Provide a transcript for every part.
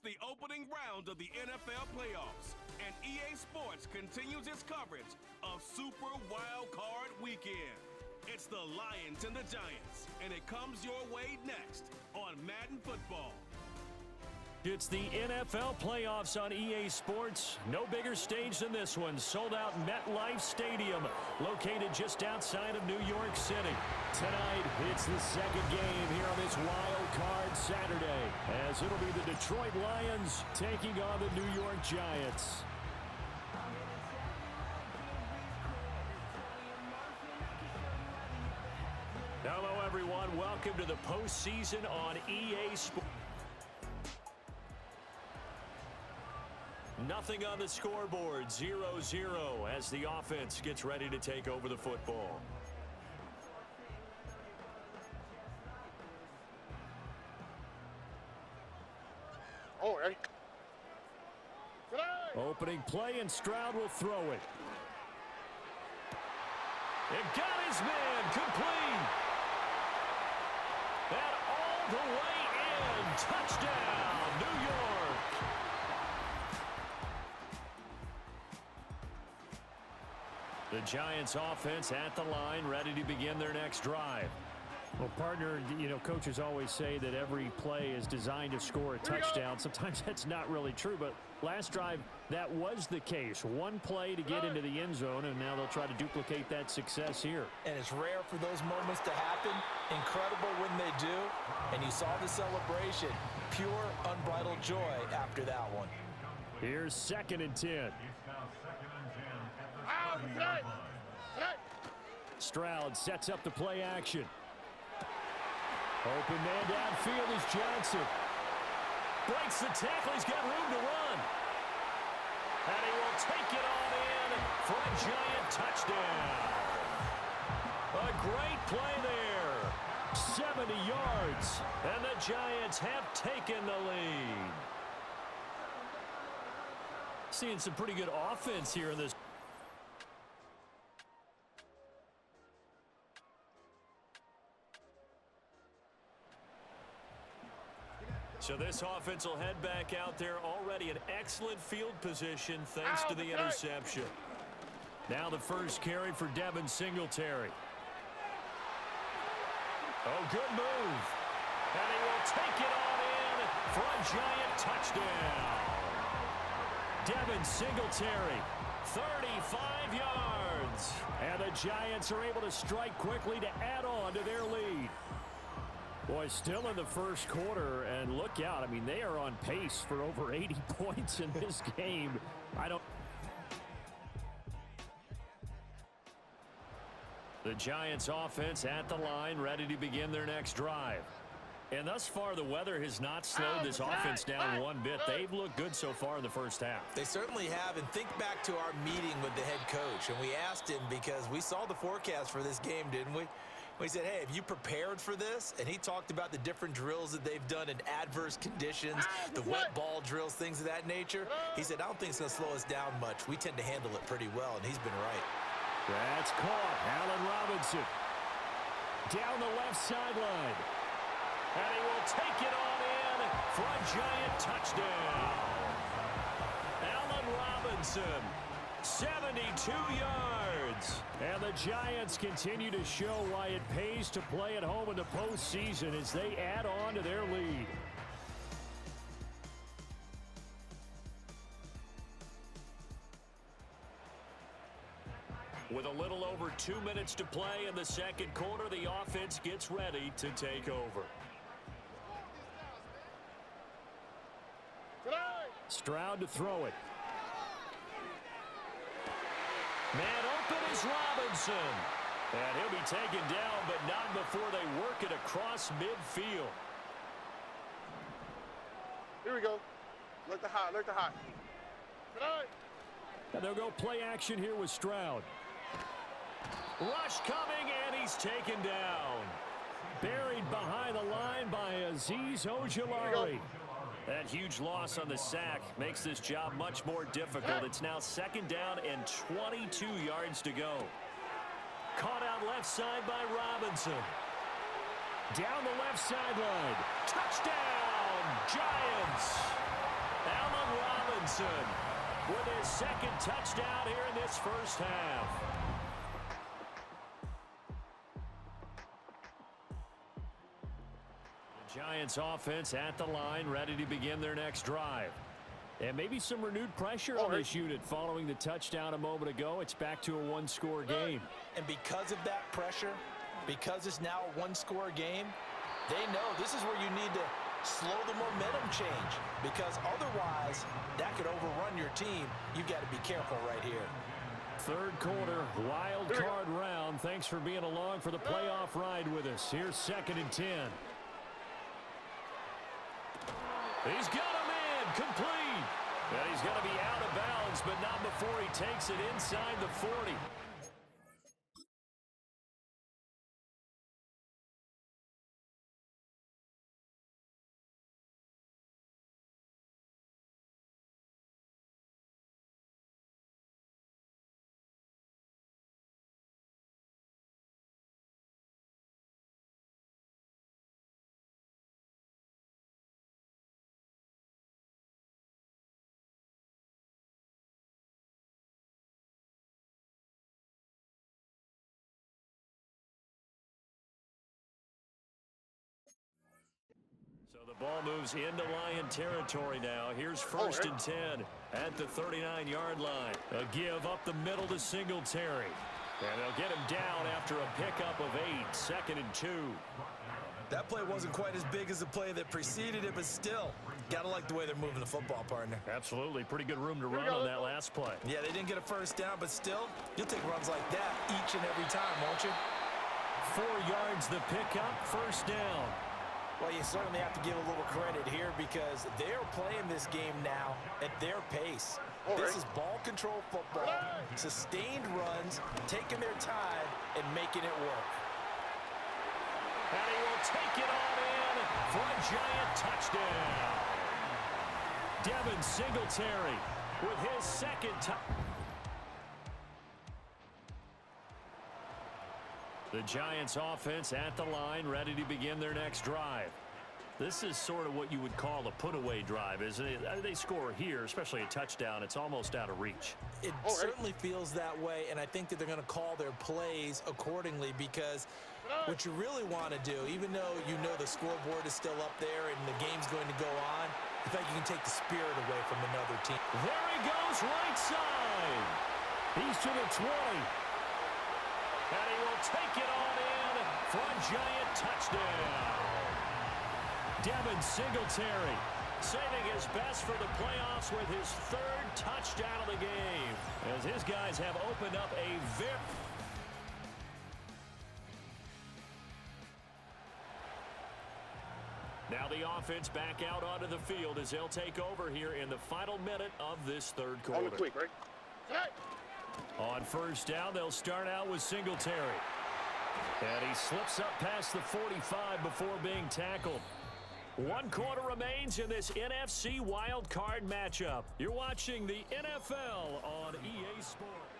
It's the opening round of the NFL playoffs, and EA Sports continues its coverage of Super WildCard Weekend. It's the Lions and the Giants, and it comes your way next on Madden Football. It's the NFL playoffs on EA Sports. No bigger stage than this one. Sold out MetLife Stadium, located just outside of New York City. Tonight, it's the second game here on this Wild Card Saturday, as it'll be the Detroit Lions taking on the New York Giants. Hello, everyone. Welcome to the postseason on EA Sports. Nothing on the scoreboard, 0-0 as the offense gets ready to take over the football. Opening play, and Stroud will throw it. It got his man complete. And all the way in. Touchdown, New York. The Giants offense at the line, ready to begin their next drive. Well, partner, coaches always say that every play is designed to score a touchdown. Sometimes that's not really true, but last drive, that was the case. One play to get into the end zone, and now they'll try to duplicate that success here. And it's rare for those moments to happen. Incredible when they do. And you saw the celebration. Pure, unbridled joy after that one. Here's 2nd and 10. Stroud sets up the play action. Open man downfield is Johnson. Breaks the tackle. He's got room to run. And he will take it on in for a Giant touchdown. A great play there. 70 yards. And the Giants have taken the lead. Seeing some pretty good offense here in this. So this offense will head back out there, already in excellent field position thanks to the interception. Now the first carry for Devin Singletary. Oh, good move. And he will take it on in for a Giant touchdown. Devin Singletary, 35 yards. And the Giants are able to strike quickly to add on to their lead. Boy, still in the first quarter, and look out. I mean, they are on pace for over 80 points in this game. The Giants offense at the line, ready to begin their next drive. And thus far, the weather has not slowed this offense down one bit. They've looked good so far in the first half. They certainly have, and think back to our meeting with the head coach, and we asked him because we saw the forecast for this game, didn't we? We said, hey, have you prepared for this? And he talked about the different drills that they've done in adverse conditions, the wet ball drills, things of that nature. He said, I don't think it's going to slow us down much. We tend to handle it pretty well, and he's been right. That's caught. Allen Robinson down the left sideline. And he will take it on in for a Giant touchdown. Allen Robinson, 72 yards. And the Giants continue to show why it pays to play at home in the postseason as they add on to their lead. With a little over 2 minutes to play in the second quarter, the offense gets ready to take over. Stroud to throw it. Man open is Robinson. And he'll be taken down, but not before they work it across midfield. Here we go. Look the hot, look the hot. And they'll go play action here with Stroud. Rush coming, and he's taken down. Buried behind the line by Azeez Ojulari. That huge loss on the sack makes this job much more difficult. It's now 2nd down and 22 yards to go. Caught out left side by Robinson. Down the left sideline. Touchdown, Giants! Robinson with his second touchdown here in this first half. The Giants offense at the line, ready to begin their next drive. And maybe some renewed pressure on this unit following the touchdown a moment ago. It's back to a one-score game. And because of that pressure, because it's now a one-score game, they know this is where you need to slow the momentum change, because otherwise that could overrun your team. You've got to be careful right here. Third quarter, wild card round. Thanks for being along for the playoff ride with us. Here's 2nd and 10. He's got him in, complete. And he's going to be out of bounds, but not before he takes it inside the 40. So the ball moves into Lion territory now. Here's 1st and 10 at the 39-yard line. A give up the middle to Singletary. And they'll get him down after a pickup of 8. 2nd and 2. That play wasn't quite as big as the play that preceded it, but still, got to like the way they're moving the football, partner. Absolutely. Pretty good room to run on that last play. Yeah, they didn't get a first down, but still, you'll take runs like that each and every time, won't you? 4 yards the pickup, 1st down. Well, you certainly have to give a little credit here, because they're playing this game now at their pace. This is ball control football, sustained runs, taking their time and making it work. And he will take it on in for a giant touchdown. Devin Singletary with his second touchdown. The Giants offense at the line, ready to begin their next drive. This is sort of what you would call a put-away drive, isn't it? They score here, especially a touchdown. It's almost out of reach. It certainly feels that way, and I think that they're going to call their plays accordingly, because what you really want to do, even though you know the scoreboard is still up there and the game's going to go on, I think you can take the spirit away from another team. There he goes, right side. He's to the 20. And he will take it on in for a giant touchdown. Devin Singletary saving his best for the playoffs with his 3rd touchdown of the game, as his guys have opened up a very... Now the offense back out onto the field as they'll take over here in the final minute of this 3rd quarter. On the quick, right? On 1st down, they'll start out with Singletary. And he slips up past the 45 before being tackled. 1 quarter remains in this NFC wildcard matchup. You're watching the NFL on EA Sports.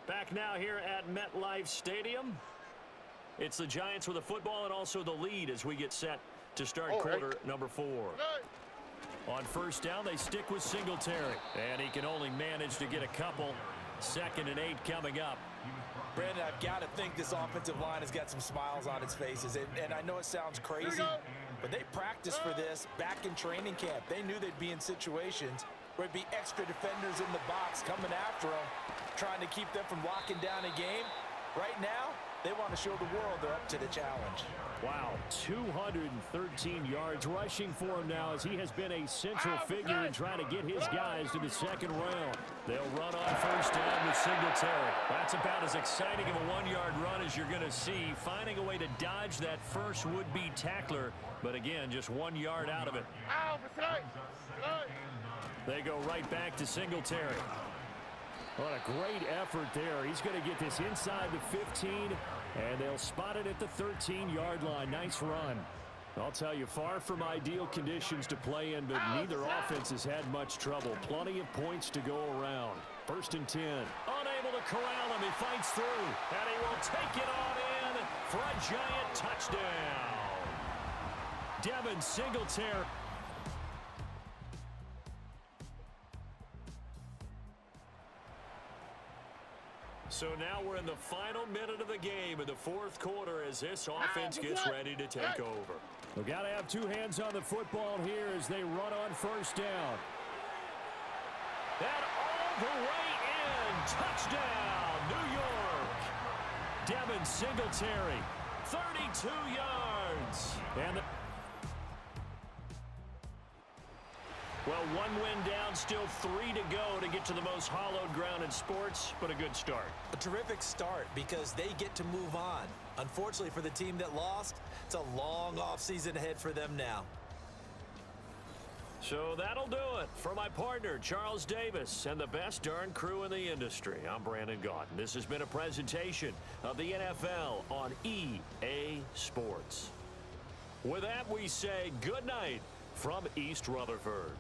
Back now here at MetLife Stadium. It's the Giants with the football and also the lead as we get set to start quarter number 4. On 1st down, they stick with Singletary. And he can only manage to get a couple. 2nd and 8 coming up. Brandon, I've got to think this offensive line has got some smiles on its faces. And I know it sounds crazy, but they practiced for this back in training camp. They knew they'd be in situations where it'd be extra defenders in the box coming after them, trying to keep them from locking down a game. Right now, they want to show the world they're up to the challenge. Wow, 213 yards rushing for him now, as he has been a central figure in trying to get his guys to the 2nd round. They'll run on 1st down with Singletary. That's about as exciting of a 1-yard run as you're going to see, finding a way to dodge that first would-be tackler, but again, just 1 yard out of it. They go right back to Singletary. What a great effort there. He's going to get this inside the 15, and they'll spot it at the 13-yard line. Nice run. I'll tell you, far from ideal conditions to play in, but neither offense has had much trouble. Plenty of points to go around. 1st and 10. Unable to corral him. He fights through, and he will take it on in for a giant touchdown. Devin Singletary. So now we're in the final minute of the game in the fourth quarter as this offense gets ready to take over. We've got to have two hands on the football here as they run on first down. And all the way in. Touchdown, New York. Devin Singletary, 32 yards. And well, one win down, still 3 to go to get to the most hallowed ground in sports, but a good start. A terrific start because they get to move on. Unfortunately for the team that lost, it's a long offseason ahead for them now. So that'll do it for my partner, Charles Davis, and the best darn crew in the industry. I'm Brandon Gaudin. This has been a presentation of the NFL on EA Sports. With that, we say good night from East Rutherford.